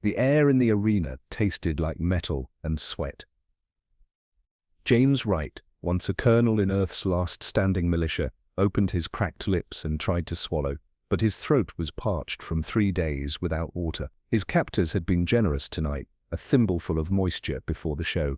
The air in the arena tasted like metal and sweat. James Wright, once a colonel in Earth's last standing militia, opened his cracked lips and tried to swallow, but his throat was parched from 3 days without water. His captors had been generous tonight, a thimbleful of moisture before the show,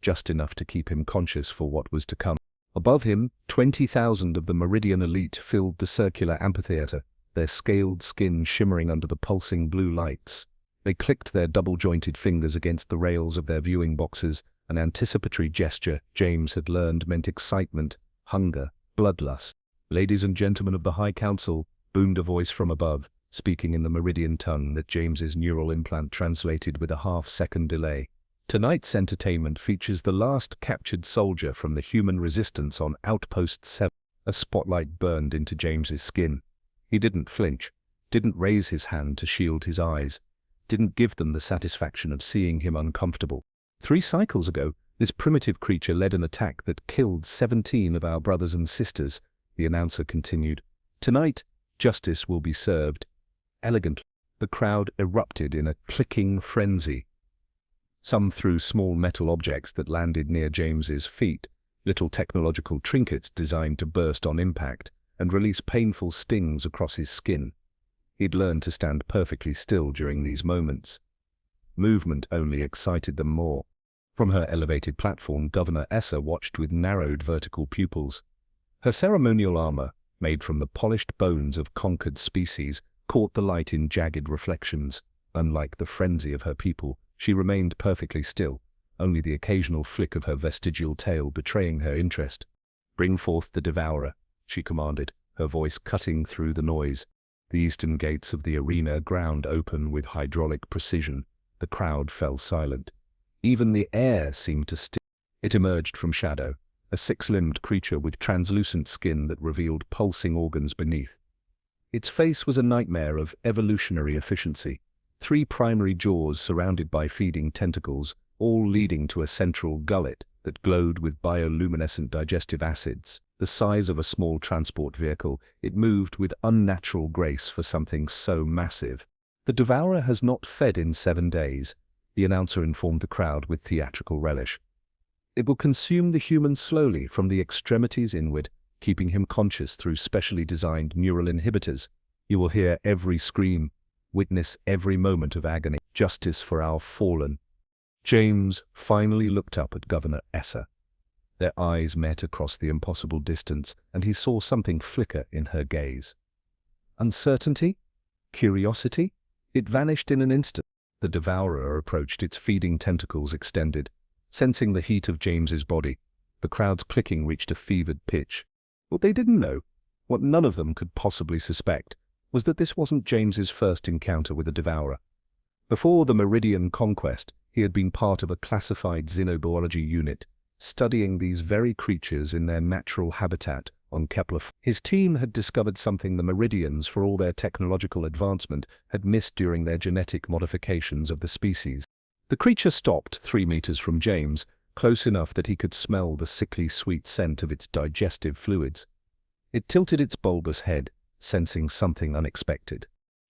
just enough to keep him conscious for what was to come. Above him, 20,000 of the Meridian elite filled the circular amphitheater, their scaled skin shimmering under the pulsing blue lights. They clicked their double-jointed fingers against the rails of their viewing boxes, an anticipatory gesture James had learned meant excitement, hunger, bloodlust. "Ladies and gentlemen of the High Council," boomed a voice from above, speaking in the Meridian tongue that James's neural implant translated with a half-second delay. "Tonight's entertainment features the last captured soldier from the human resistance on Outpost 7. A spotlight burned into James's skin. He didn't flinch, didn't raise his hand to shield his eyes, didn't give them the satisfaction of seeing him uncomfortable. 3 cycles ago, this primitive creature led an attack that killed 17 of our brothers and sisters, the announcer continued. Tonight, justice will be served. Elegantly. The crowd erupted in a clicking frenzy. Some threw small metal objects that landed near James's feet, little technological trinkets designed to burst on impact and release painful stings across his skin. He'd learned to stand perfectly still during these moments. Movement only excited them more. From her elevated platform, Governor Essa watched with narrowed vertical pupils. Her ceremonial armor, made from the polished bones of conquered species, caught the light in jagged reflections. Unlike the frenzy of her people, she remained perfectly still, only the occasional flick of her vestigial tail betraying her interest. "Bring forth the devourer," she commanded, her voice cutting through the noise. The eastern gates of the arena ground open with hydraulic precision. The crowd fell silent. Even the air seemed to still. It emerged from shadow, a 6-limbed creature with translucent skin that revealed pulsing organs beneath. Its face was a nightmare of evolutionary efficiency. 3 primary jaws surrounded by feeding tentacles, all leading to a central gullet that glowed with bioluminescent digestive acids. The size of a small transport vehicle, it moved with unnatural grace for something so massive. "The devourer has not fed in 7 days," the announcer informed the crowd with theatrical relish. "It will consume the human slowly from the extremities inward, keeping him conscious through specially designed neural inhibitors. You will hear every scream, witness every moment of agony. Justice for our fallen." James finally looked up at Governor Essa. Their eyes met across the impossible distance, and he saw something flicker in her gaze. Uncertainty? Curiosity? It vanished in an instant. The devourer approached, its feeding tentacles extended. Sensing the heat of James's body, the crowd's clicking reached a fevered pitch. What they didn't know, what none of them could possibly suspect, was that this wasn't James's first encounter with a devourer. Before the Meridian conquest, he had been part of a classified xenobiology unit, studying these very creatures in their natural habitat on Kepler. His team had discovered something the Meridians, for all their technological advancement, had missed during their genetic modifications of the species. The creature stopped 3 meters from James, close enough that he could smell the sickly sweet scent of its digestive fluids. It tilted its bulbous head, sensing something unexpected.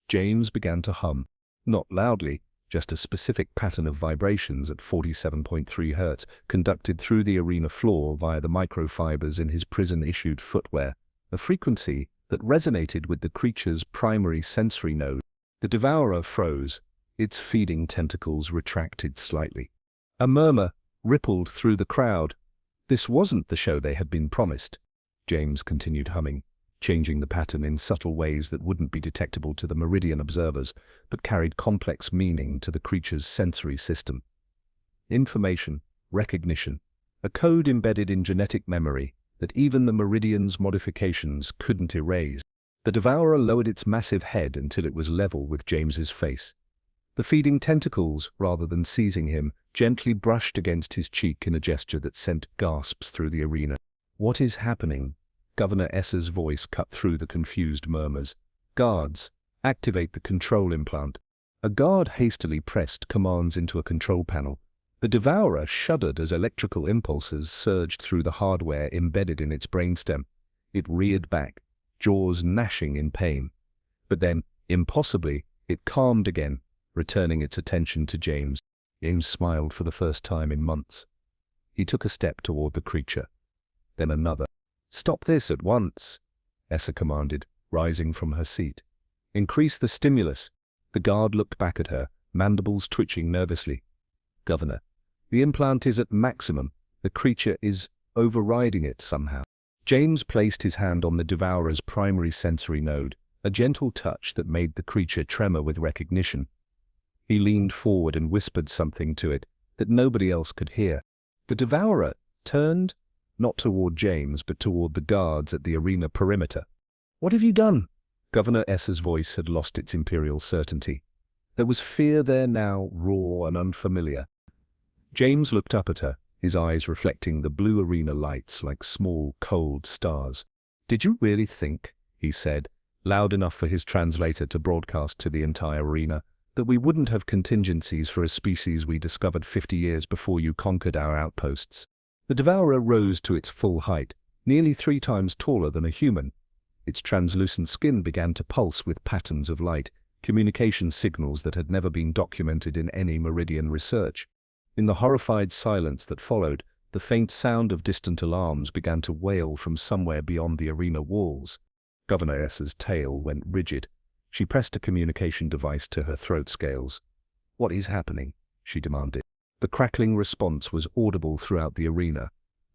James began to hum, not loudly, just a specific pattern of vibrations at 47.3 Hz, conducted through the arena floor via the microfibers in his prison-issued footwear, a frequency that resonated with the creature's primary sensory node. The devourer froze, its feeding tentacles retracted slightly. A murmur rippled through the crowd. This wasn't the show they had been promised. James continued humming, changing the pattern in subtle ways that wouldn't be detectable to the Meridian observers, but carried complex meaning to the creature's sensory system. Information, recognition, a code embedded in genetic memory that even the Meridian's modifications couldn't erase. The devourer lowered its massive head until it was level with James's face. The feeding tentacles, rather than seizing him, gently brushed against his cheek in a gesture that sent gasps through the arena. "What is happening?" Governor Esser's voice cut through the confused murmurs. "Guards, activate the control implant." A guard hastily pressed commands into a control panel. The devourer shuddered as electrical impulses surged through the hardware embedded in its brainstem. It reared back, jaws gnashing in pain. But then, impossibly, it calmed again, returning its attention to James. James smiled for the first time in months. He took a step toward the creature, then another. "Stop this at once," Essa commanded, rising from her seat. "Increase the stimulus." The guard looked back at her, mandibles twitching nervously. "Governor, the implant is at maximum. The creature is overriding it somehow." James placed his hand on the Devourer's primary sensory node, a gentle touch that made the creature tremor with recognition. He leaned forward and whispered something to it that nobody else could hear. The Devourer turned, not toward James, but toward the guards at the arena perimeter. "What have you done?" Governor Essa's voice had lost its imperial certainty. There was fear there now, raw and unfamiliar. James looked up at her, his eyes reflecting the blue arena lights like small, cold stars. "Did you really think," he said, loud enough for his translator to broadcast to the entire arena, "that we wouldn't have contingencies for a species we discovered 50 years before you conquered our outposts?" The Devourer rose to its full height, nearly 3 times taller than a human. Its translucent skin began to pulse with patterns of light, communication signals that had never been documented in any Meridian research. In the horrified silence that followed, the faint sound of distant alarms began to wail from somewhere beyond the arena walls. Governor Essa's tail went rigid. She pressed a communication device to her throat scales. "What is happening?" she demanded. The crackling response was audible throughout the arena.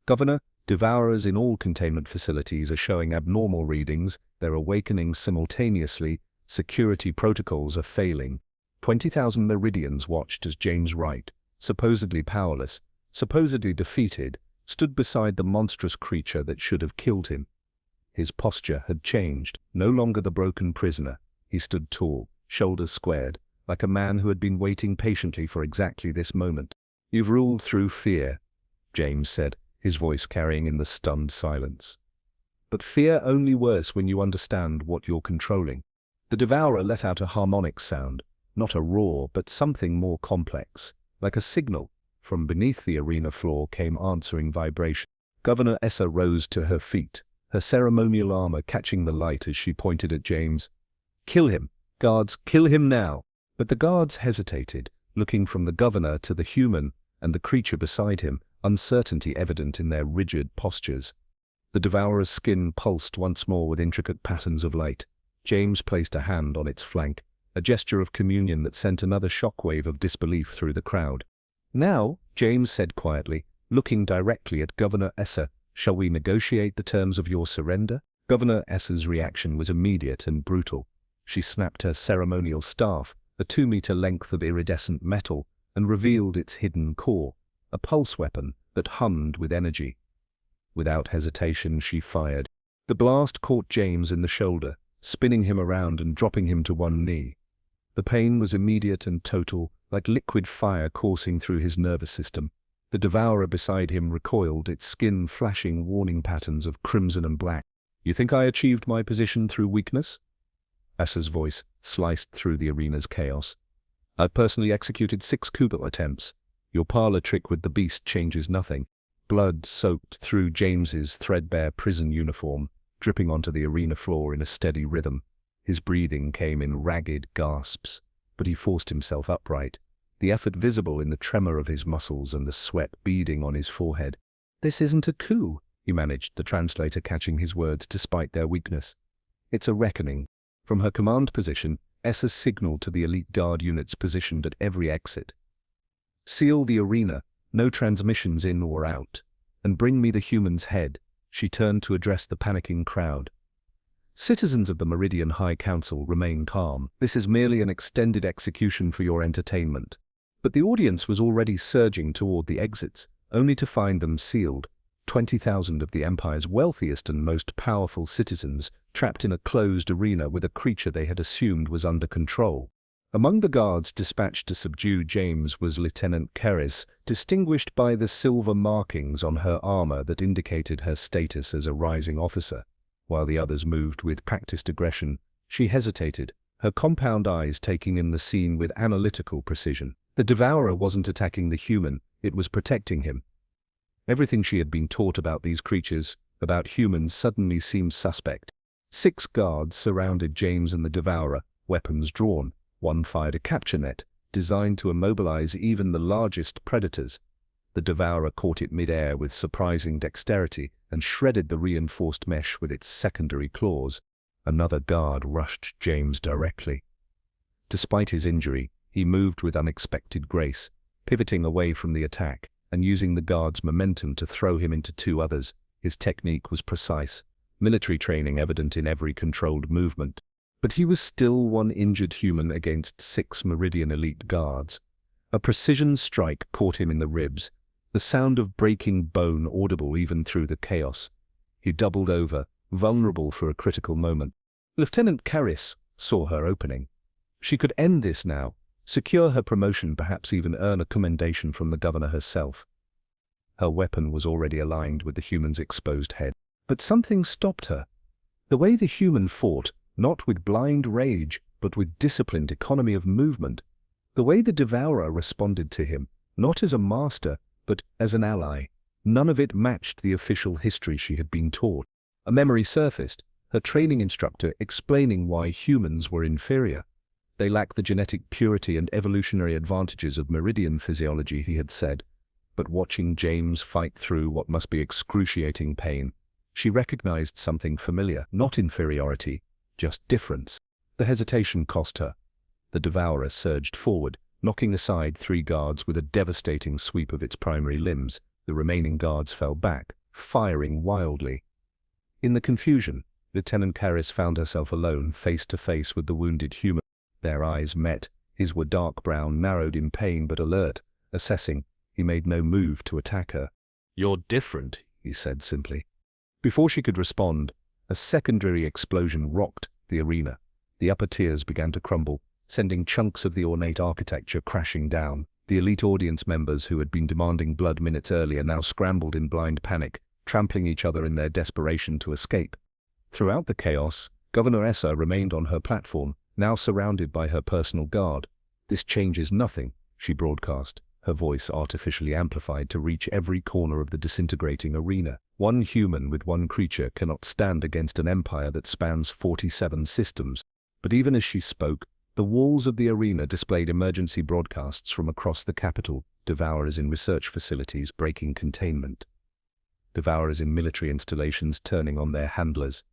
"Governor, Devourers in all containment facilities are showing abnormal readings. They're awakening simultaneously. Security protocols are failing." 20,000 Meridians watched as James Wright, supposedly powerless, supposedly defeated, stood beside the monstrous creature that should have killed him. His posture had changed. No longer the broken prisoner. He stood tall, shoulders squared, like a man who had been waiting patiently for exactly this moment. "You've ruled through fear," James said, his voice carrying in the stunned silence. "But fear only worse when you understand what you're controlling." The Devourer let out a harmonic sound, not a roar, but something more complex, like a signal. From beneath the arena floor came answering vibration. Governor Essa rose to her feet, her ceremonial armor catching the light as she pointed at James. "Kill him! Guards, kill him now!" But the guards hesitated, looking from the governor to the human and the creature beside him, uncertainty evident in their rigid postures. The Devourer's skin pulsed once more with intricate patterns of light. James placed a hand on its flank, a gesture of communion that sent another shockwave of disbelief through the crowd. "Now," James said quietly, looking directly at Governor Essa, "shall we negotiate the terms of your surrender?" Governor Essa's reaction was immediate and brutal. She snapped her ceremonial staff, a 2-meter length of iridescent metal, and revealed its hidden core, a pulse weapon that hummed with energy. Without hesitation, she fired. The blast caught James in the shoulder, spinning him around and dropping him to one knee. The pain was immediate and total, like liquid fire coursing through his nervous system. The Devourer beside him recoiled, its skin flashing warning patterns of crimson and black. "You think I achieved my position through weakness?" Assa's voice sliced through the arena's chaos. "I've personally executed 6 coup attempts. Your parlor trick with the beast changes nothing." Blood soaked through James's threadbare prison uniform, dripping onto the arena floor in a steady rhythm. His breathing came in ragged gasps, but he forced himself upright, the effort visible in the tremor of his muscles and the sweat beading on his forehead. "This isn't a coup," he managed, the translator catching his words despite their weakness. "It's a reckoning." From her command position, Essa signaled to the elite guard units positioned at every exit. "Seal the arena, no transmissions in or out, and bring me the human's head." She turned to address the panicking crowd. "Citizens of the Meridian High Council, remain calm. This is merely an extended execution for your entertainment." But the audience was already surging toward the exits, only to find them sealed. 20,000 of the Empire's wealthiest and most powerful citizens, trapped in a closed arena with a creature they had assumed was under control. Among the guards dispatched to subdue James was Lieutenant Keris, distinguished by the silver markings on her armor that indicated her status as a rising officer. While the others moved with practiced aggression, she hesitated, her compound eyes taking in the scene with analytical precision. The Devourer wasn't attacking the human, it was protecting him. Everything she had been taught about these creatures, about humans, suddenly seemed suspect. 6 guards surrounded James and the Devourer, weapons drawn. One fired a capture net, designed to immobilize even the largest predators. The Devourer caught it mid-air with surprising dexterity and shredded the reinforced mesh with its secondary claws. Another guard rushed James directly. Despite his injury, he moved with unexpected grace, pivoting away from the attack and using the guard's momentum to throw him into two others. His technique was precise, military training evident in every controlled movement. But he was still one injured human against 6 Meridian elite guards. A precision strike caught him in the ribs, the sound of breaking bone audible even through the chaos. He doubled over, vulnerable for a critical moment. Lieutenant Karras saw her opening. She could end this now, secure her promotion, perhaps even earn a commendation from the governor herself. Her weapon was already aligned with the human's exposed head. But something stopped her. The way the human fought, not with blind rage, but with disciplined economy of movement. The way the Devourer responded to him, not as a master, but as an ally. None of it matched the official history she had been taught. A memory surfaced, her training instructor explaining why humans were inferior. They lack the genetic purity and evolutionary advantages of Meridian physiology, he had said. But watching James fight through what must be excruciating pain, she recognized something familiar, not inferiority, just difference. The hesitation cost her. The Devourer surged forward, knocking aside 3 guards with a devastating sweep of its primary limbs. The remaining guards fell back, firing wildly. In the confusion, Lieutenant Karras found herself alone, face to face with the wounded human. Their eyes met. His were dark brown, narrowed in pain but alert. Assessing, he made no move to attack her. "You're different," he said simply. Before she could respond, a secondary explosion rocked the arena. The upper tiers began to crumble, sending chunks of the ornate architecture crashing down. The elite audience members who had been demanding blood minutes earlier now scrambled in blind panic, trampling each other in their desperation to escape. Throughout the chaos, Governor Essa remained on her platform, now surrounded by her personal guard. "This changes nothing," she broadcast, her voice artificially amplified to reach every corner of the disintegrating arena. One human with one creature cannot stand against an empire that spans 47 systems. But even as she spoke, the walls of the arena displayed emergency broadcasts from across the capital, Devourers in research facilities breaking containment. Devourers in military installations turning on their handlers.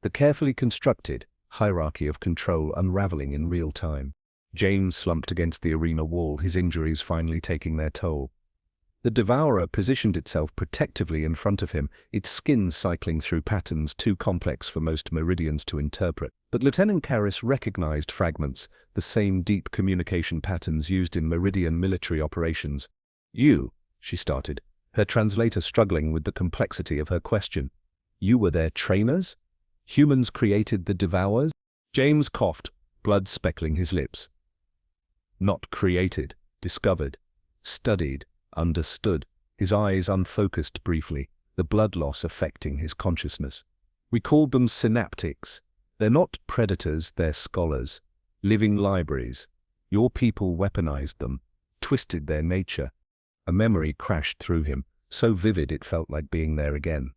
The carefully constructed hierarchy of control unraveling in real time. James slumped against the arena wall, his injuries finally taking their toll. The Devourer positioned itself protectively in front of him, its skin cycling through patterns too complex for most Meridians to interpret. But Lieutenant Karras recognized fragments, the same deep communication patterns used in Meridian military operations. "You," she started, her translator struggling with the complexity of her question. "You were their trainers? Humans created the Devourers?" James coughed, blood speckling his lips. "Not created, discovered, studied, understood." His eyes unfocused briefly, the blood loss affecting his consciousness. "We called them synaptics. They're not predators, they're scholars, living libraries. Your people weaponized them, twisted their nature." A memory crashed through him, so vivid it felt like being there again.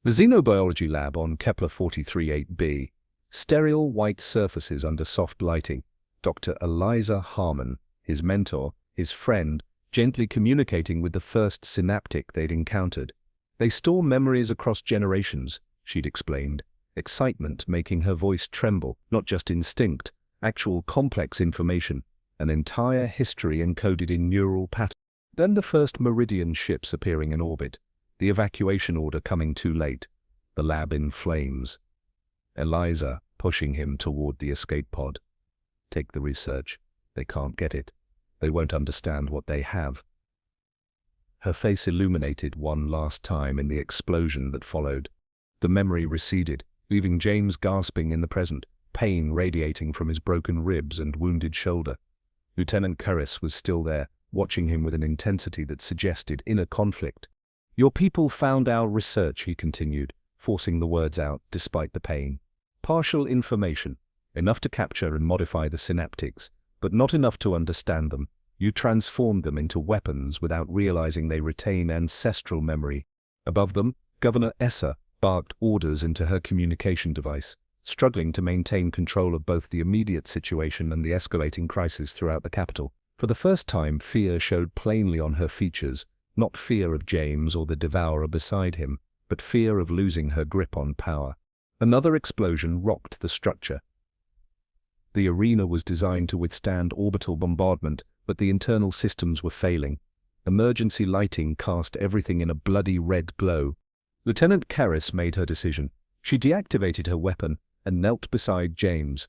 The xenobiology lab on Kepler 43-8b. Sterile white surfaces under soft lighting. Dr. Eliza Harmon, his mentor, his friend, gently communicating with the first synaptic they'd encountered. "They store memories across generations," she'd explained, excitement making her voice tremble. "Not just instinct, actual complex information, an entire history encoded in neural patterns." Then the first Meridian ships appearing in orbit, the evacuation order coming too late, the lab in flames. Eliza pushing him toward the escape pod. "Take the research. They can't get it. They won't understand what they have." Her face illuminated one last time in the explosion that followed. The memory receded, leaving James gasping in the present, pain radiating from his broken ribs and wounded shoulder. Lieutenant Karras was still there, watching him with an intensity that suggested inner conflict. "Your people found our research," he continued, forcing the words out despite the pain. "Partial information, enough to capture and modify the synaptics, but not enough to understand them. You transformed them into weapons without realizing they retain ancestral memory." Above them, Governor Essa barked orders into her communication device, struggling to maintain control of both the immediate situation and the escalating crisis throughout the capital. For the first time, fear showed plainly on her features, not fear of James or the devourer beside him, but fear of losing her grip on power. Another explosion rocked the structure. The arena was designed to withstand orbital bombardment, but the internal systems were failing. Emergency lighting cast everything in a bloody red glow. Lieutenant Karras made her decision. She deactivated her weapon and knelt beside James.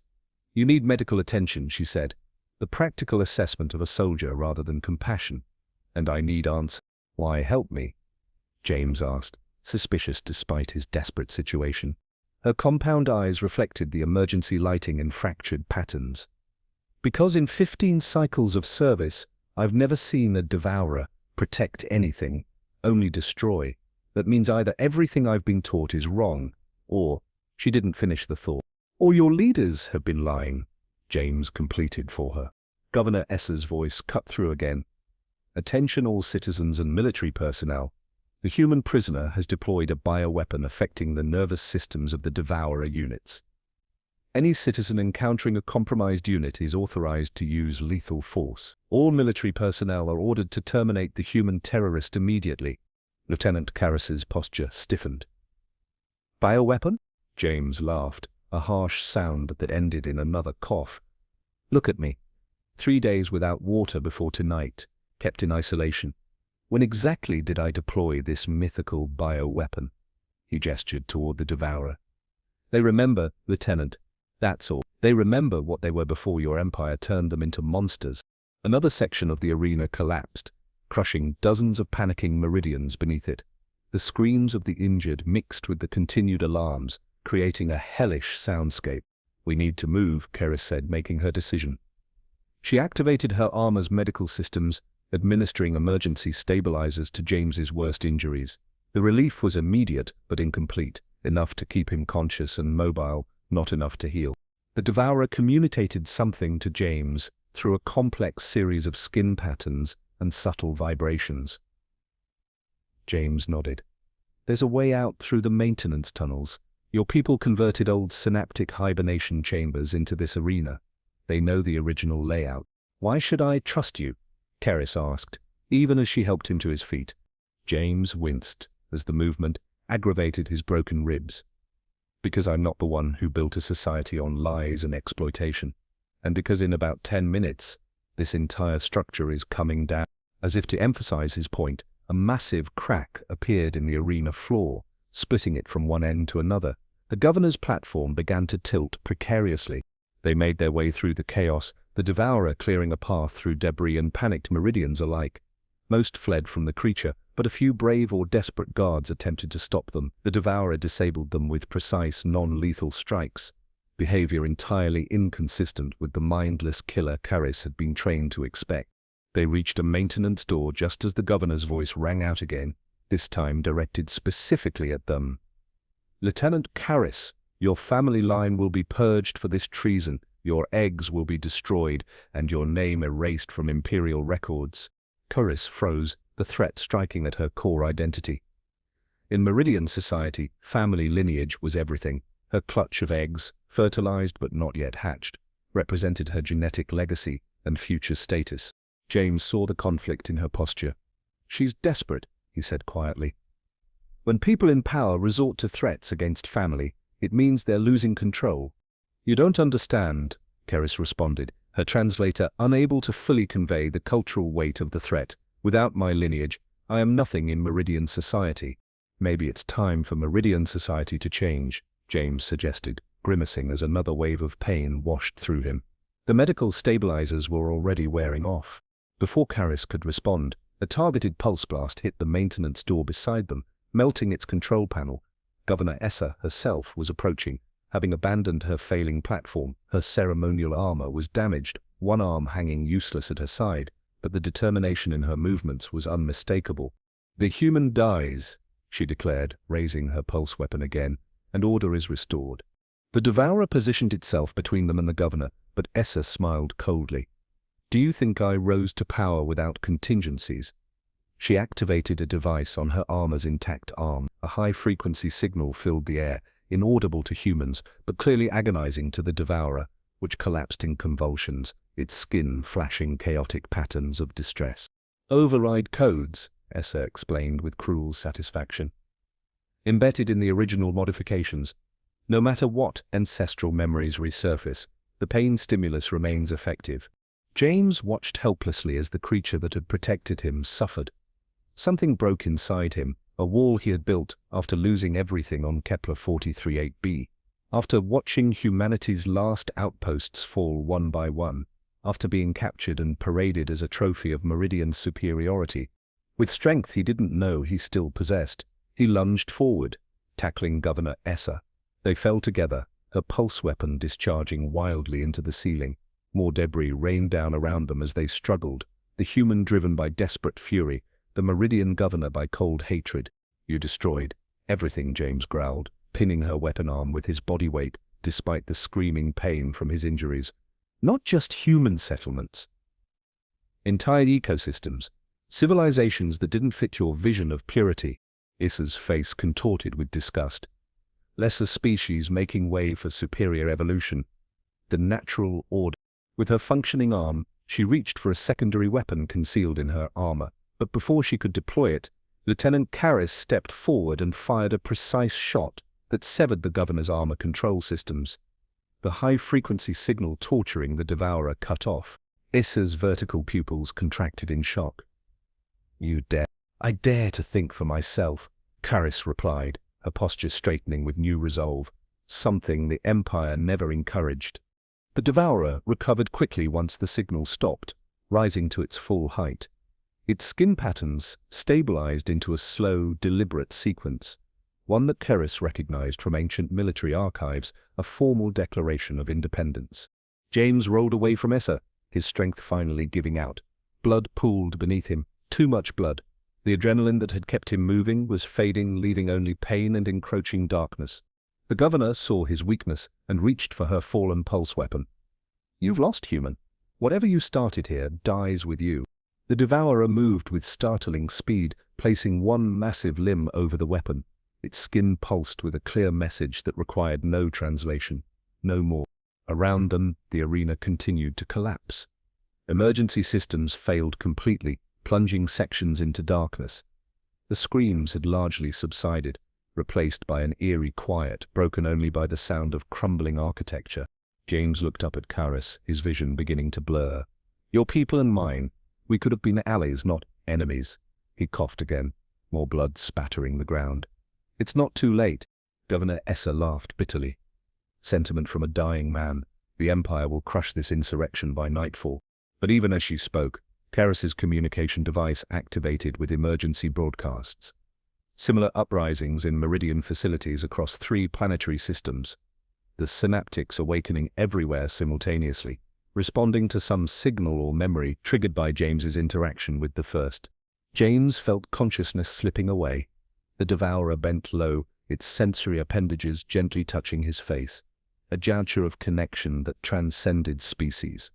"You need medical attention," she said. "The practical assessment of a soldier rather than compassion. And I need answers." "Why help me?" James asked, suspicious despite his desperate situation. Her compound eyes reflected the emergency lighting in fractured patterns. "Because in 15 cycles of service, I've never seen a devourer protect anything, only destroy. That means either everything I've been taught is wrong, or," she didn't finish the thought, "or your leaders have been lying," James completed for her. Governor Esser's voice cut through again. "Attention all citizens and military personnel. The human prisoner has deployed a bioweapon affecting the nervous systems of the devourer units. Any citizen encountering a compromised unit is authorized to use lethal force. All military personnel are ordered to terminate the human terrorist immediately." Lieutenant Karras's posture stiffened. "Bioweapon?" James laughed, a harsh sound that ended in another cough. "Look at me. 3 days without water before tonight, kept in isolation. When exactly did I deploy this mythical bioweapon?" He gestured toward the devourer. "They remember, Lieutenant. That's all. They remember what they were before your empire turned them into monsters." Another section of the arena collapsed, crushing dozens of panicking Meridians beneath it. The screams of the injured mixed with the continued alarms, creating a hellish soundscape. "We need to move," Karras said, making her decision. She activated her armor's medical systems, administering emergency stabilizers to James's worst injuries. The relief was immediate but incomplete, enough to keep him conscious and mobile, not enough to heal. The devourer communicated something to James through a complex series of skin patterns and subtle vibrations. James nodded. "There's a way out through the maintenance tunnels. Your people converted old synaptic hibernation chambers into this arena. They know the original layout." "Why should I trust you?" Karras asked, even as she helped him to his feet. James winced as the movement aggravated his broken ribs. "Because I'm not the one who built a society on lies and exploitation. And because in about 10 minutes, this entire structure is coming down." As if to emphasize his point, a massive crack appeared in the arena floor, splitting it from one end to another. The governor's platform began to tilt precariously. They made their way through the chaos, the devourer clearing a path through debris and panicked Meridians alike. Most fled from the creature, but a few brave or desperate guards attempted to stop them. The devourer disabled them with precise, non-lethal strikes, behavior entirely inconsistent with the mindless killer Karras had been trained to expect. They reached a maintenance door just as the governor's voice rang out again, this time directed specifically at them. "Lieutenant Karras, your family line will be purged for this treason. Your eggs will be destroyed, and your name erased from Imperial records." Karras froze, the threat striking at her core identity. In Meridian society, family lineage was everything. Her clutch of eggs, fertilized but not yet hatched, represented her genetic legacy and future status. James saw the conflict in her posture. "She's desperate," he said quietly. "When people in power resort to threats against family, it means they're losing control." "You don't understand," Karras responded, her translator unable to fully convey the cultural weight of the threat. "Without my lineage, I am nothing in Meridian society." "Maybe it's time for Meridian society to change," James suggested, grimacing as another wave of pain washed through him. The medical stabilizers were already wearing off. Before Karras could respond, a targeted pulse blast hit the maintenance door beside them, melting its control panel. Governor Esser herself was approaching, having abandoned her failing platform. Her ceremonial armor was damaged, one arm hanging useless at her side, but the determination in her movements was unmistakable. "The human dies," she declared, raising her pulse weapon again, "and order is restored." The devourer positioned itself between them and the governor, but Esser smiled coldly. "Do you think I rose to power without contingencies?" She activated a device on her armor's intact arm. A high-frequency signal filled the air, inaudible to humans, but clearly agonizing to the devourer. which collapsed in convulsions, its skin flashing chaotic patterns of distress. "Override codes," Essa explained with cruel satisfaction. "Embedded in the original modifications, no matter what ancestral memories resurface, the pain stimulus remains effective." James watched helplessly as the creature that had protected him suffered. Something broke inside him, a wall he had built after losing everything on Kepler 43-8b. After watching humanity's last outposts fall one by one, after being captured and paraded as a trophy of Meridian superiority. With strength he didn't know he still possessed, he lunged forward, tackling Governor Essa. They fell together, her pulse weapon discharging wildly into the ceiling. More debris rained down around them as they struggled, the human driven by desperate fury, the Meridian governor by cold hatred. "You destroyed everything," James growled, pinning her weapon arm with his body weight, despite the screaming pain from his injuries. "Not just human settlements. Entire ecosystems, civilizations that didn't fit your vision of purity." Issa's face contorted with disgust. "Lesser species making way for superior evolution. The natural order." With her functioning arm, she reached for a secondary weapon concealed in her armor. But before she could deploy it, Lieutenant Karras stepped forward and fired a precise shot that severed the governor's armor control systems. The high-frequency signal torturing the devourer cut off. Issa's vertical pupils contracted in shock. "You dare?" "I dare to think for myself," Karras replied, her posture straightening with new resolve, something the Empire never encouraged. The devourer recovered quickly once the signal stopped, rising to its full height. Its skin patterns stabilized into a slow, deliberate sequence, one that Karras recognized from ancient military archives, a formal declaration of independence. James rolled away from Essa, his strength finally giving out. Blood pooled beneath him, too much blood. The adrenaline that had kept him moving was fading, leaving only pain and encroaching darkness. The governor saw his weakness and reached for her fallen pulse weapon. "You've lost, human. Whatever you started here dies with you." The devourer moved with startling speed, placing one massive limb over the weapon. Its skin pulsed with a clear message that required no translation. No more. Around them, the arena continued to collapse. Emergency systems failed completely, plunging sections into darkness. The screams had largely subsided, replaced by an eerie quiet broken only by the sound of crumbling architecture. James looked up at Karras, his vision beginning to blur. "Your people and mine. We could have been allies, not enemies." He coughed again, more blood spattering the ground. "It's not too late." Governor Essa laughed bitterly. "Sentiment from a dying man. The Empire will crush this insurrection by nightfall." But even as she spoke, Karras's communication device activated with emergency broadcasts. Similar uprisings in Meridian facilities across 3 planetary systems. The synaptics awakening everywhere simultaneously, responding to some signal or memory triggered by James's interaction with the first. James felt consciousness slipping away. The devourer bent low, its sensory appendages gently touching his face, a gesture of connection that transcended species.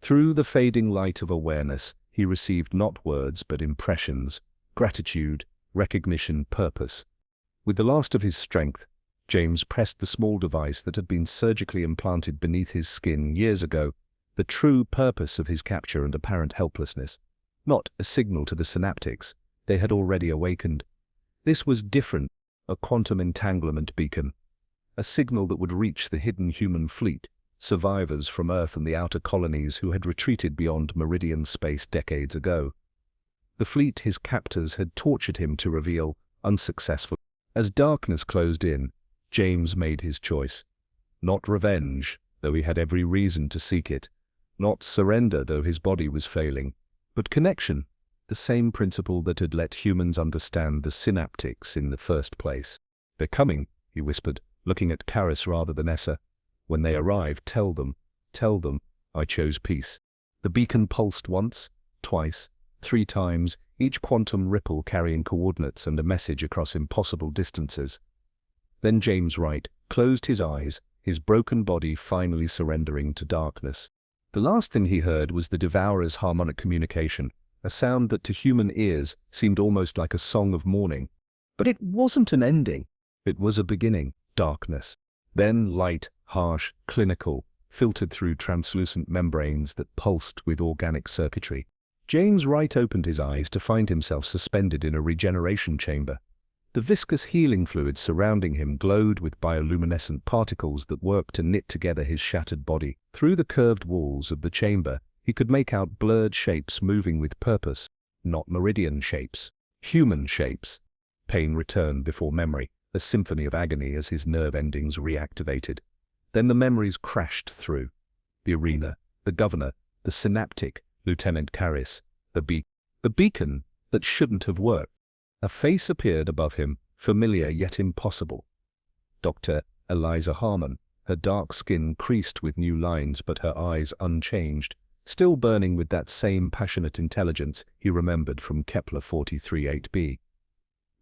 Through the fading light of awareness, he received not words but impressions, gratitude, recognition, purpose. With the last of his strength, James pressed the small device that had been surgically implanted beneath his skin years ago, the true purpose of his capture and apparent helplessness. Not a signal to the synaptics, they had already awakened. This was different, a quantum entanglement beacon, a signal that would reach the hidden human fleet, survivors from Earth and the outer colonies who had retreated beyond Meridian space decades ago. The fleet his captors had tortured him to reveal, unsuccessfully. As darkness closed in, James made his choice. Not revenge, though he had every reason to seek it. Not surrender, though his body was failing. But connection, the same principle that had let humans understand the synaptics in the first place. "They're coming," he whispered, looking at Karras rather than Essa. "When they arrive, tell them, I chose peace." The beacon pulsed once, twice, 3 times, each quantum ripple carrying coordinates and a message across impossible distances. Then James Wright closed his eyes, his broken body finally surrendering to darkness. The last thing he heard was the devourer's harmonic communication, a sound that to human ears seemed almost like a song of mourning. But it wasn't an ending. It was a beginning, darkness. Then light, harsh, clinical, filtered through translucent membranes that pulsed with organic circuitry. James Wright opened his eyes to find himself suspended in a regeneration chamber. The viscous healing fluid surrounding him glowed with bioluminescent particles that worked to knit together his shattered body. Through the curved walls of the chamber, he could make out blurred shapes moving with purpose, not meridian shapes, human shapes. Pain returned before memory, a symphony of agony as his nerve endings reactivated. Then the memories crashed through. The arena, the governor, the synaptic, Lieutenant Karras, the beacon that shouldn't have worked. A face appeared above him, familiar yet impossible. Dr. Eliza Harmon, her dark skin creased with new lines but her eyes unchanged, still burning with that same passionate intelligence he remembered from Kepler 43-8b.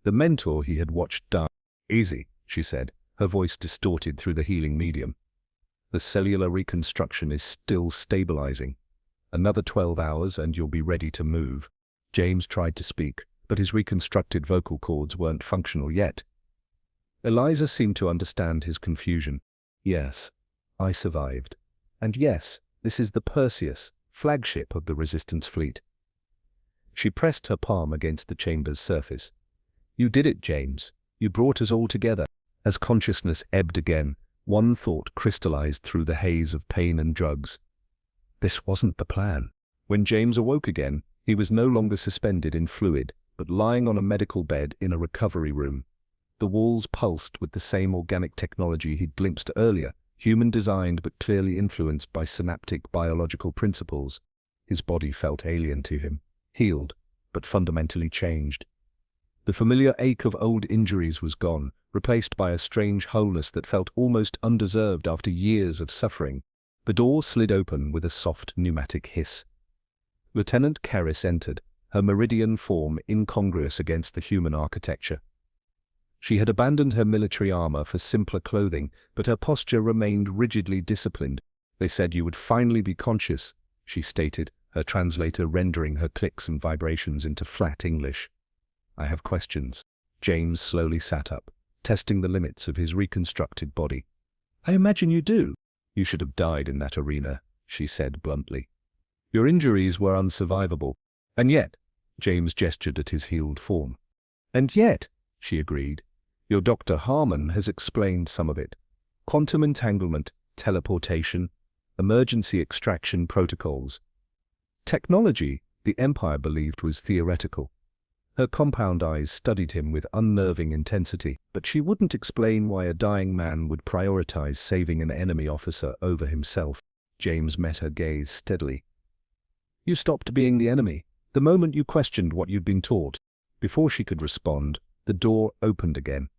The mentor he had watched die. "Easy," she said, her voice distorted through the healing medium. "The cellular reconstruction is still stabilizing. Another 12 hours and you'll be ready to move." James tried to speak, but his reconstructed vocal cords weren't functional yet. Eliza seemed to understand his confusion. "Yes, I survived. And yes, this is the Perseus, flagship of the Resistance fleet." She pressed her palm against the chamber's surface. "You did it, James. You brought us all together." As consciousness ebbed again, one thought crystallized through the haze of pain and drugs. This wasn't the plan. When James awoke again, he was no longer suspended in fluid, but lying on a medical bed in a recovery room. The walls pulsed with the same organic technology he'd glimpsed earlier, human-designed but clearly influenced by synaptic biological principles. His body felt alien to him, healed, but fundamentally changed. The familiar ache of old injuries was gone, replaced by a strange wholeness that felt almost undeserved after years of suffering. The door slid open with a soft pneumatic hiss. Lieutenant Karras entered, her meridian form incongruous against the human architecture. She had abandoned her military armor for simpler clothing, but her posture remained rigidly disciplined. "They said you would finally be conscious," she stated, her translator rendering her clicks and vibrations into flat English. "I have questions." James slowly sat up, testing the limits of his reconstructed body. "I imagine you do." "You should have died in that arena," she said bluntly. "Your injuries were unsurvivable. And yet," James gestured at his healed form. "And yet," she agreed, "your Dr. Harmon has explained some of it. Quantum entanglement, teleportation, emergency extraction protocols. Technology the Empire believed was theoretical." Her compound eyes studied him with unnerving intensity, but she wouldn't explain why a dying man would prioritize saving an enemy officer over himself. James met her gaze steadily. "You stopped being the enemy the moment you questioned what you'd been taught." Before she could respond, the door opened again.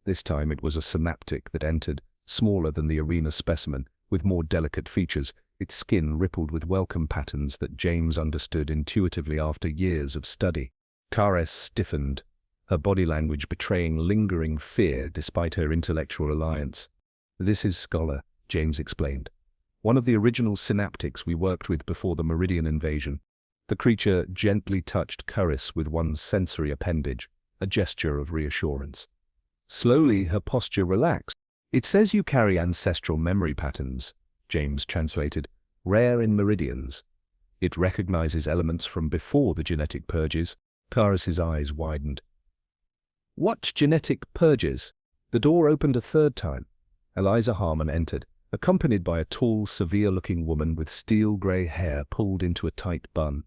This time it was a synaptic that entered, smaller than the arena specimen, with more delicate features, its skin rippled with welcome patterns that James understood intuitively after years of study. Karras stiffened, her body language betraying lingering fear despite her intellectual alliance. "This is Scholar," James explained. "One of the original synaptics we worked with before the Meridian invasion." The creature gently touched Karras with one sensory appendage, a gesture of reassurance. Slowly her posture relaxed. "It says you carry ancestral memory patterns," James translated, "rare in Meridians. It recognizes elements from before the genetic purges." Karras's eyes widened. "What genetic purges?" The door opened a third time. Eliza Harmon entered, accompanied by a tall, severe-looking woman with steel-gray hair pulled into a tight bun.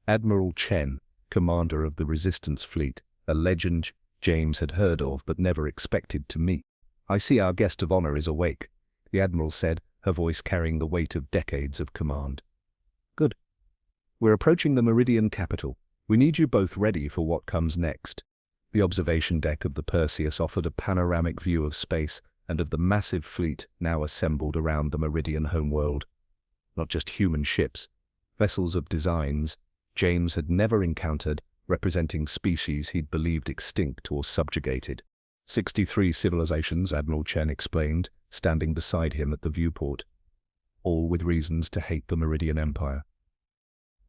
Admiral Chen, commander of the Resistance fleet, a legend James had heard of but never expected to meet. "I see our guest of honor is awake," the Admiral said, her voice carrying the weight of decades of command. "Good. We're approaching the Meridian capital. We need you both ready for what comes next." The observation deck of the Perseus offered a panoramic view of space and of the massive fleet now assembled around the Meridian homeworld. Not just human ships, vessels of designs James had never encountered, representing species he'd believed extinct or subjugated. 63 civilizations, Admiral Chen explained, standing beside him at the viewport. All with reasons to hate the Meridian Empire.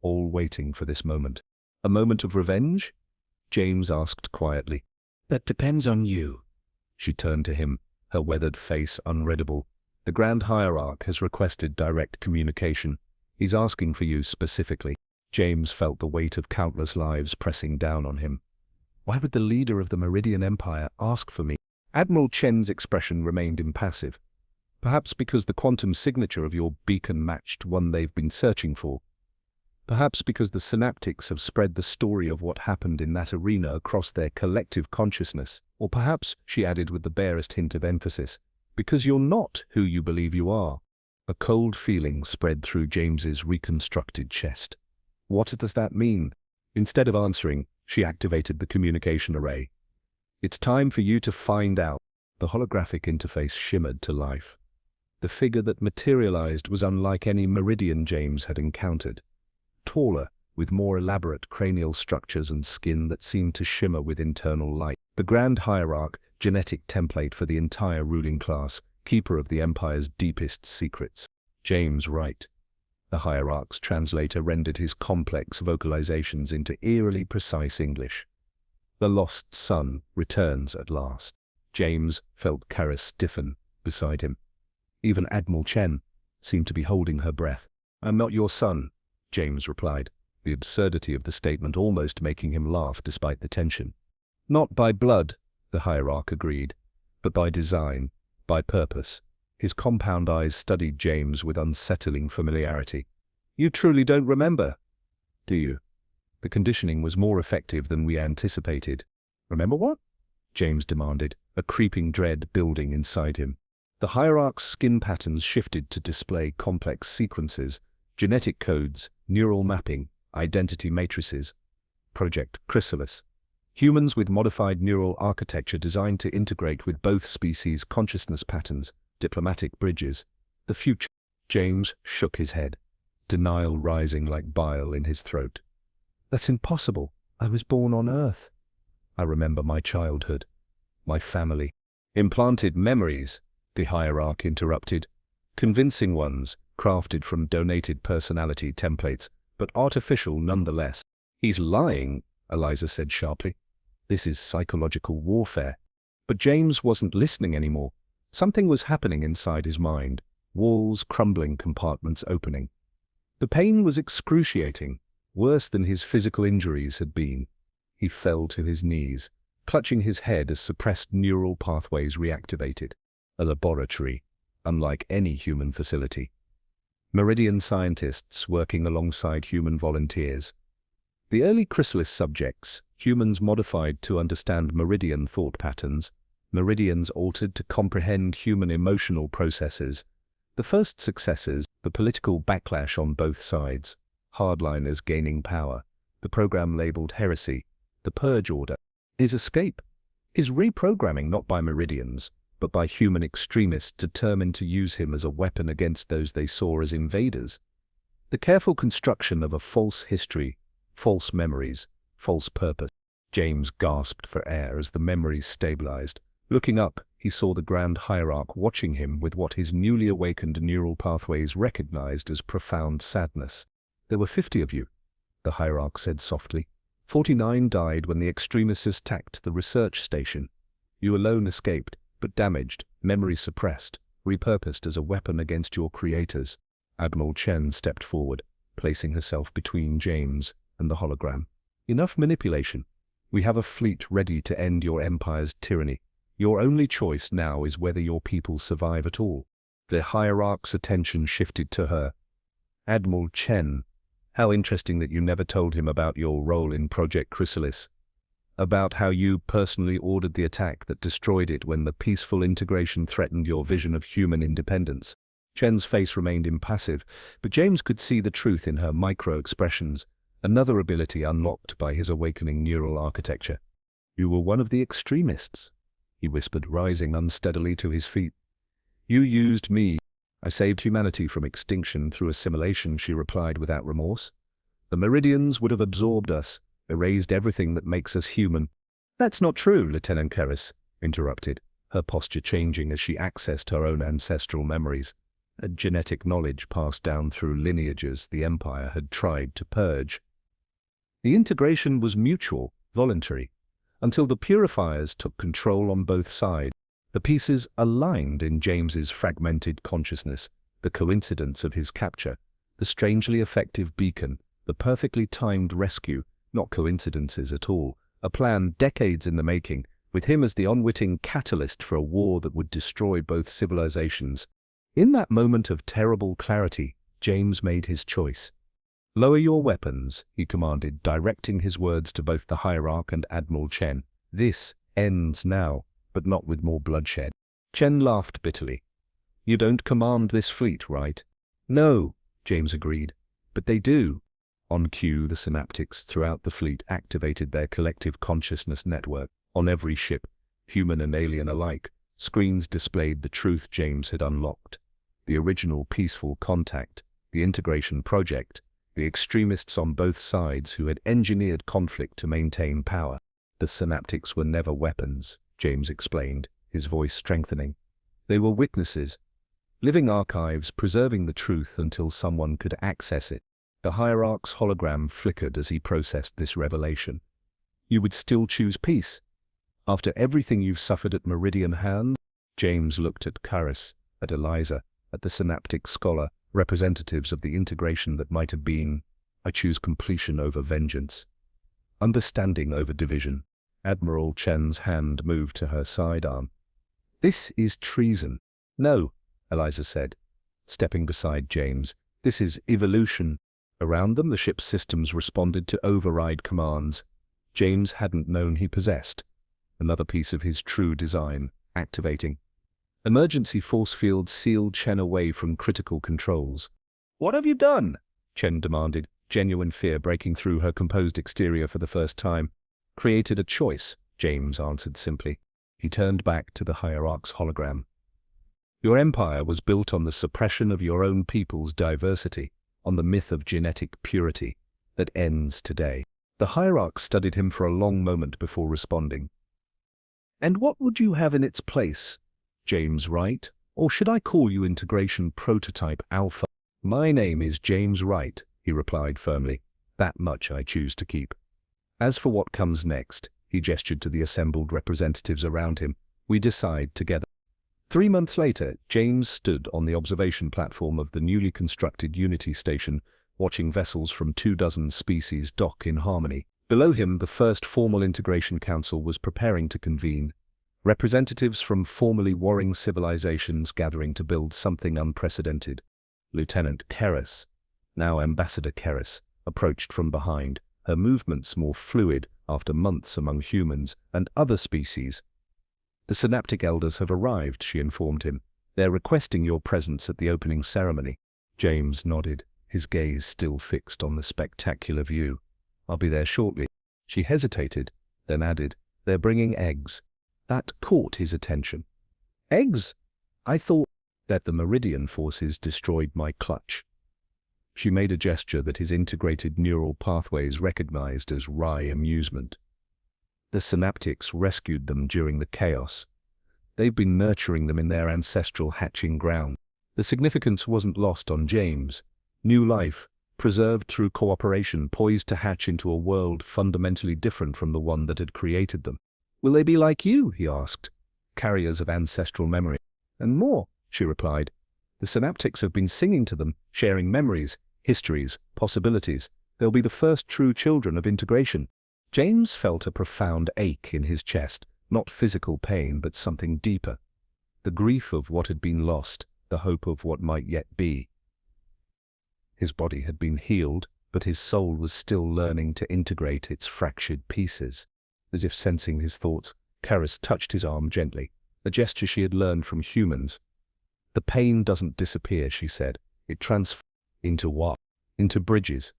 All waiting for this moment. "A moment of revenge?" James asked quietly. "That depends on you." She turned to him, her weathered face unreadable. The Grand Hierarch has requested direct communication. He's asking for you specifically. James felt the weight of countless lives pressing down on him. Why would the leader of the Meridian Empire ask for me? Admiral Chen's expression remained impassive. Perhaps because the quantum signature of your beacon matched one they've been searching for. Perhaps because the synaptics have spread the story of what happened in that arena across their collective consciousness. Or perhaps, she added with the barest hint of emphasis, because you're not who you believe you are. A cold feeling spread through James's reconstructed chest. What does that mean? Instead of answering, she activated the communication array. It's time for you to find out. The holographic interface shimmered to life. The figure that materialized was unlike any Meridian James had encountered. Taller, with more elaborate cranial structures and skin that seemed to shimmer with internal light. The Grand Hierarch, genetic template for the entire ruling class, keeper of the Empire's deepest secrets. James Wright. The Hierarch's translator rendered his complex vocalizations into eerily precise English. The lost son returns at last. James felt Karis stiffen beside him. Even Admiral Chen seemed to be holding her breath. "I'm not your son," James replied, the absurdity of the statement almost making him laugh despite the tension. "Not by blood," the Hierarch agreed, "but by design, by purpose." His compound eyes studied James with unsettling familiarity. "You truly don't remember, do you?" The conditioning was more effective than we anticipated. "Remember what?" James demanded, a creeping dread building inside him. The Hierarch's skin patterns shifted to display complex sequences, genetic codes, neural mapping, identity matrices. Project Chrysalis. Humans with modified neural architecture designed to integrate with both species' consciousness patterns, diplomatic bridges. The future. James shook his head, denial rising like bile in his throat. "That's impossible. I was born on Earth. I remember my childhood, my family." "Implanted memories," the Hierarch interrupted. "Convincing ones, crafted from donated personality templates, but artificial nonetheless." "He's lying," Eliza said sharply. "This is psychological warfare." But James wasn't listening anymore. Something was happening inside his mind, walls crumbling, compartments opening. The pain was excruciating, worse than his physical injuries had been. He fell to his knees, clutching his head as suppressed neural pathways reactivated. A laboratory, unlike any human facility. Meridian scientists working alongside human volunteers. The early Chrysalis subjects, humans modified to understand Meridian thought patterns, Meridians altered to comprehend human emotional processes. The first successes, the political backlash on both sides, hardliners gaining power, the program labeled heresy, the purge order. His escape, his reprogramming not by Meridians, but by human extremists determined to use him as a weapon against those they saw as invaders. The careful construction of a false history, false memories, false purpose. James gasped for air as the memories stabilized. Looking up, he saw the Grand Hierarch watching him with what his newly awakened neural pathways recognized as profound sadness. "There were 50 of you," the Hierarch said softly. 49 died when the extremists attacked the research station. You alone escaped, but damaged, memory suppressed, repurposed as a weapon against your creators." Admiral Chen stepped forward, placing herself between James and the hologram. "Enough manipulation. We have a fleet ready to end your empire's tyranny. Your only choice now is whether your people survive at all." The Hierarch's attention shifted to her. "Admiral Chen, how interesting that you never told him about your role in Project Chrysalis. About how you personally ordered the attack that destroyed it when the peaceful integration threatened your vision of human independence." Chen's face remained impassive, but James could see the truth in her micro-expressions, another ability unlocked by his awakening neural architecture. "You were one of the extremists," he whispered, rising unsteadily to his feet. "You used me. I saved humanity from extinction through assimilation," she replied without remorse. "The Meridians would have absorbed us, erased everything that makes us human." "That's not true," Lieutenant Karis interrupted, her posture changing as she accessed her own ancestral memories. A genetic knowledge passed down through lineages the Empire had tried to purge. The integration was mutual, voluntary, until the purifiers took control on both sides. The pieces aligned in James's fragmented consciousness, the coincidence of his capture, the strangely effective beacon, the perfectly timed rescue, not coincidences at all, a plan decades in the making, with him as the unwitting catalyst for a war that would destroy both civilizations. In that moment of terrible clarity, James made his choice. "Lower your weapons," he commanded, directing his words to both the Hierarch and Admiral Chen. "This ends now, but not with more bloodshed." Chen laughed bitterly. "You don't command this fleet, right?" "No," James agreed. "But they do." On cue, the synaptics throughout the fleet activated their collective consciousness network. On every ship, human and alien alike, screens displayed the truth James had unlocked. The original peaceful contact, the integration project, the extremists on both sides who had engineered conflict to maintain power. The synaptics were never weapons, James explained, his voice strengthening. They were witnesses, living archives preserving the truth until someone could access it. The Hierarch's hologram flickered as he processed this revelation. "You would still choose peace? After everything you've suffered at Meridian Hands?" James looked at Karis, at Eliza, at the synaptic scholar, representatives of the integration that might have been. "I choose completion over vengeance. Understanding over division." Admiral Chen's hand moved to her sidearm. "This is treason." "No," Eliza said, stepping beside James. "This is evolution." Around them, the ship's systems responded to override commands James hadn't known he possessed. Another piece of his true design, activating. Emergency force fields sealed Chen away from critical controls. "What have you done?" Chen demanded, genuine fear breaking through her composed exterior for the first time. "Created a choice," James answered simply. He turned back to the Hierarch's hologram. "Your empire was built on the suppression of your own people's diversity, on the myth of genetic purity, that ends today." The Hierarch studied him for a long moment before responding. "And what would you have in its place? James Wright? Or should I call you Integration Prototype Alpha?" "My name is James Wright," he replied firmly. "That much I choose to keep. As for what comes next," he gestured to the assembled representatives around him, "we decide together." 3 months later, James stood on the observation platform of the newly constructed Unity station, watching vessels from 24 species dock in harmony. Below him, the first formal Integration Council was preparing to convene. Representatives from formerly warring civilizations gathering to build something unprecedented. Lieutenant Keris, now Ambassador Keris, approached from behind, her movements more fluid after months among humans and other species. "The Synaptic Elders have arrived," she informed him. "They're requesting your presence at the opening ceremony." James nodded, his gaze still fixed on the spectacular view. "I'll be there shortly." She hesitated, then added, "They're bringing eggs." That caught his attention. "Eggs? I thought that the Meridian forces destroyed my clutch." She made a gesture that his integrated neural pathways recognized as wry amusement. "The synaptics rescued them during the chaos. They've been nurturing them in their ancestral hatching ground." The significance wasn't lost on James. New life, preserved through cooperation, poised to hatch into a world fundamentally different from the one that had created them. "Will they be like you?" he asked. "Carriers of ancestral memory." "And more," she replied. "The synaptics have been singing to them, sharing memories, histories, possibilities. They'll be the first true children of integration." James felt a profound ache in his chest, not physical pain, but something deeper. The grief of what had been lost, the hope of what might yet be. His body had been healed, but his soul was still learning to integrate its fractured pieces. As if sensing his thoughts, Karis touched his arm gently, a gesture she had learned from humans. "The pain doesn't disappear," she said. "It transforms." "Into what?" "Into bridges."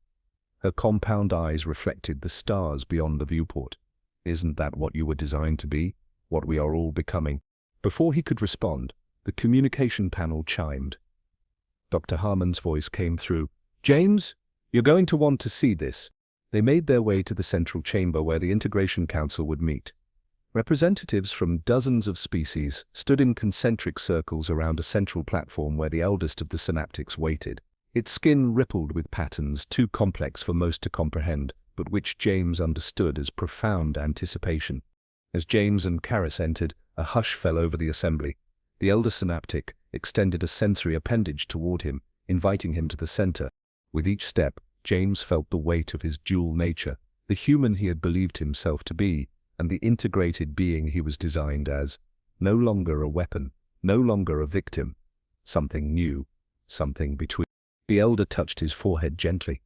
Her compound eyes reflected the stars beyond the viewport. "Isn't that what you were designed to be? What we are all becoming?" Before he could respond, the communication panel chimed. Dr. Harmon's voice came through. "James, you're going to want to see this." They made their way to the central chamber where the Integration Council would meet. Representatives from dozens of species stood in concentric circles around a central platform where the eldest of the synaptics waited. Its skin rippled with patterns too complex for most to comprehend, but which James understood as profound anticipation. As James and Karis entered, A hush fell over the assembly. The elder synaptic extended a sensory appendage toward him, inviting him to the center. With each step, James felt the weight of his dual nature, the human he had believed himself to be, and the integrated being he was designed as. No longer a weapon, no longer a victim. Something new, something between. The elder touched his forehead gently.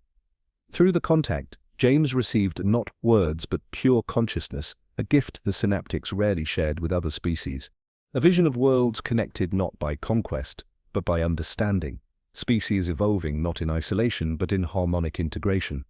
Through the contact, James received not words but pure consciousness, a gift the synaptics rarely shared with other species. A vision of worlds connected not by conquest, but by understanding. Species evolving not in isolation but in harmonic integration.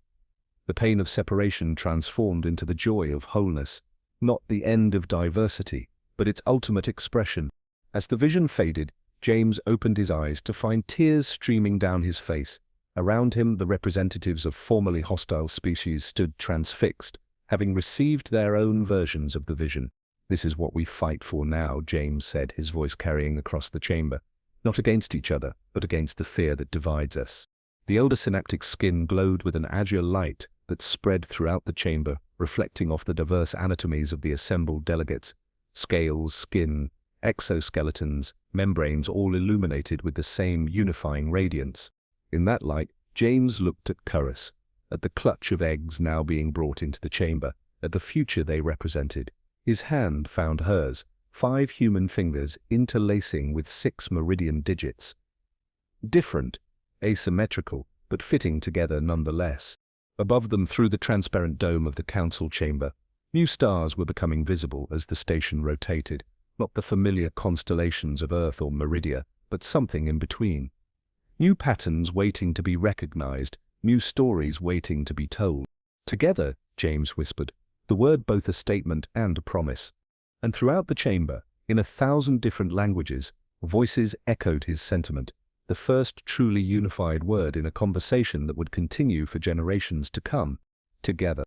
The pain of separation transformed into the joy of wholeness. Not the end of diversity, but its ultimate expression. As the vision faded, James opened his eyes to find tears streaming down his face. Around him, the representatives of formerly hostile species stood transfixed, having received their own versions of the vision. "This is what we fight for now," James said, his voice carrying across the chamber. "Not against each other, but against the fear that divides us." The elder synaptic's skin glowed with an azure light that spread throughout the chamber, reflecting off the diverse anatomies of the assembled delegates. Scales, skin, exoskeletons, membranes, all illuminated with the same unifying radiance. In that light, James looked at Curris, at the clutch of eggs now being brought into the chamber, at the future they represented. His hand found hers, 5 human fingers interlacing with 6 meridian digits. Different, asymmetrical, but fitting together nonetheless. Above them, through the transparent dome of the council chamber, new stars were becoming visible as the station rotated, not the familiar constellations of Earth or Meridia, but something in between. New patterns waiting to be recognized, new stories waiting to be told. "Together," James whispered, the word both a statement and a promise. And throughout the chamber, in 1,000 different languages, voices echoed his sentiment, the first truly unified word in a conversation that would continue for generations to come. Together.